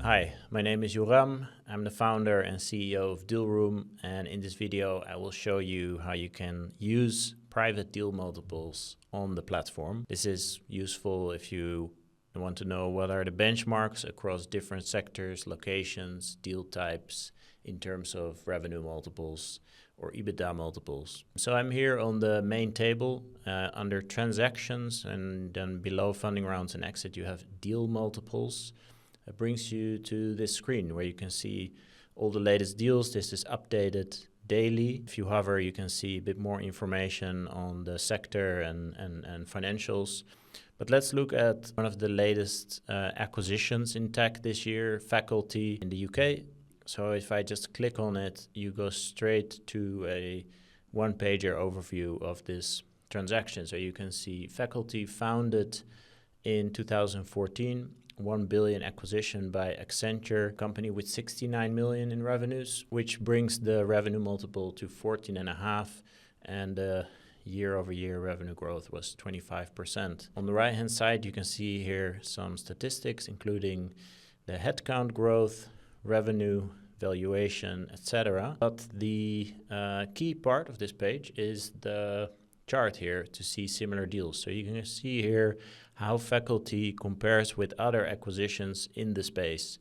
Hi, my name is Joram. I'm the founder and CEO of Dealroom, and in this video I will show you how you can use private deal multiples on the platform. This is useful if you want to know what are the benchmarks across different sectors, locations, deal types in terms of revenue multiples or EBITDA multiples. So I'm here on the main table under transactions, and then below funding rounds and exit you have deal multiples. It brings you to this screen where you can see all the latest deals. This is updated daily. If you hover, you can see a bit more information on the sector and financials. But let's look at one of the latest acquisitions in tech this year, Faculty in the UK. So if I just click on it, you go straight to a one-pager overview of this transaction. So you can see Faculty founded in 2014. 1 billion acquisition by Accenture, company with 69 million in revenues, which brings the revenue multiple to 14.5, and year-over-year revenue growth was 25%. On the right-hand side, you can see here some statistics, including the headcount growth, revenue, valuation, etc. But the key part of this page is the chart here to see similar deals. So you can see here how Faculty compares with other acquisitions in the space.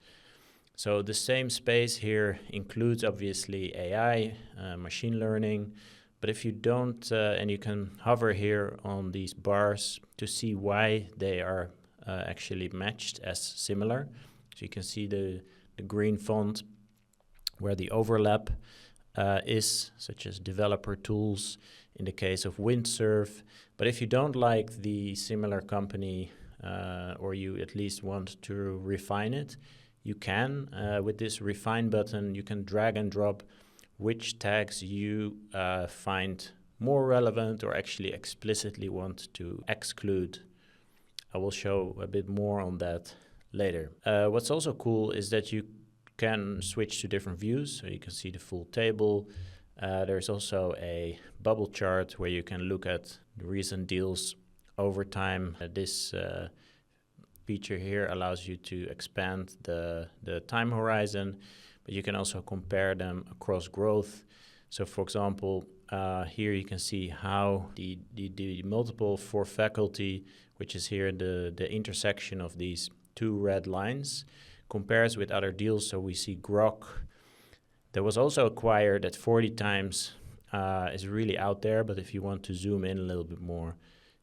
So the same space here includes obviously AI, machine learning, but if you don't, and you can hover here on these bars to see why they are actually matched as similar. So you can see the green font where the overlap is, such as developer tools in the case of Windsurf. But if you don't like the similar company or you at least want to refine it, you can. With this refine button, you can drag and drop which tags you find more relevant or actually explicitly want to exclude. I will show a bit more on that later. What's also cool is that you can switch to different views, so you can see the full table. There's also a bubble chart where you can look at the recent deals over time. This feature here allows you to expand the time horizon, but you can also compare them across growth. So for example, here you can see how the multiple for Faculty, which is here the intersection of these two red lines, compares with other deals. So we see Grok that was also acquired at 40 times, is really out there, but if you want to zoom in a little bit more,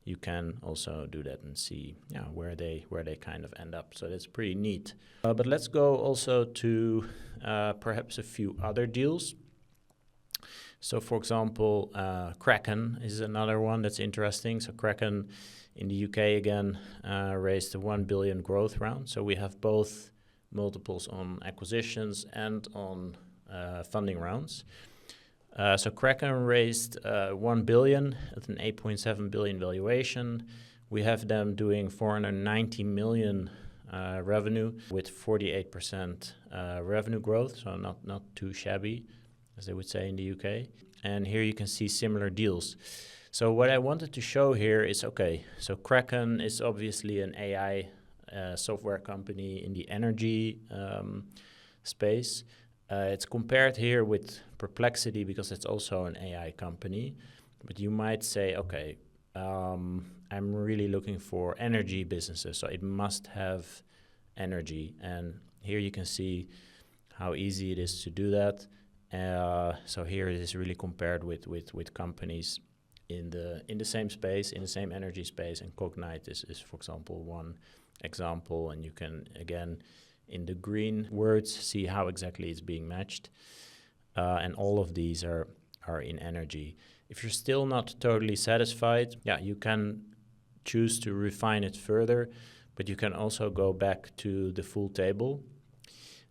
you can also do that and see where they kind of end up. So that's pretty neat. But let's go also to perhaps a few other deals. So for example, Kraken is another one that's interesting. So Kraken in the UK again raised a 1 billion growth round. So we have both multiples on acquisitions and on funding rounds. So Kraken raised 1 billion at an 8.7 billion valuation. We have them doing 490 million revenue with 48% revenue growth, so not too shabby, as they would say in the UK. And here you can see similar deals. So what I wanted to show here is, okay, so Kraken is obviously an AI software company in the energy space. It's compared here with Perplexity because it's also an AI company. But you might say, okay, I'm really looking for energy businesses, so it must have energy. And here you can see how easy it is to do that. So here it is really compared with companies in the same space, in the same energy space. And Cognite is for example, one example. And you can, again, in the green words, see how exactly it's being matched. And all of these are in energy. If you're still not totally satisfied, you can choose to refine it further, but you can also go back to the full table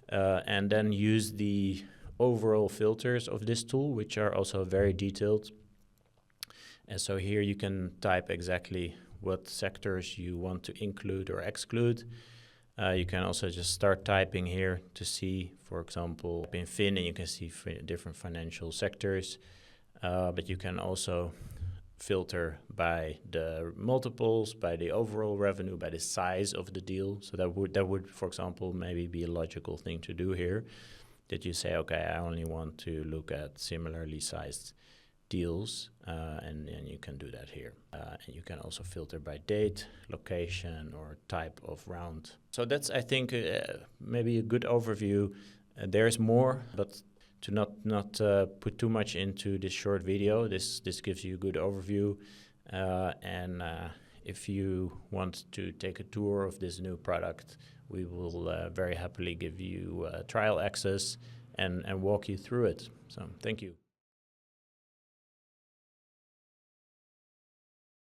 and then use the overall filters of this tool, which are also very detailed. And so here you can type exactly what sectors you want to include or exclude. You can also just start typing here to see, for example, in Fin, and you can see different financial sectors. But you can also filter by the multiples, by the overall revenue, by the size of the deal. So that would, for example, maybe be a logical thing to do here, that you say, okay, I only want to look at similarly sized deals, and you can do that here. And you can also filter by date, location, or type of round. So that's, I think, maybe a good overview. There's more, but to not put too much into this short video, this gives you a good overview. And if you want to take a tour of this new product, we will very happily give you trial access and walk you through it. So thank you.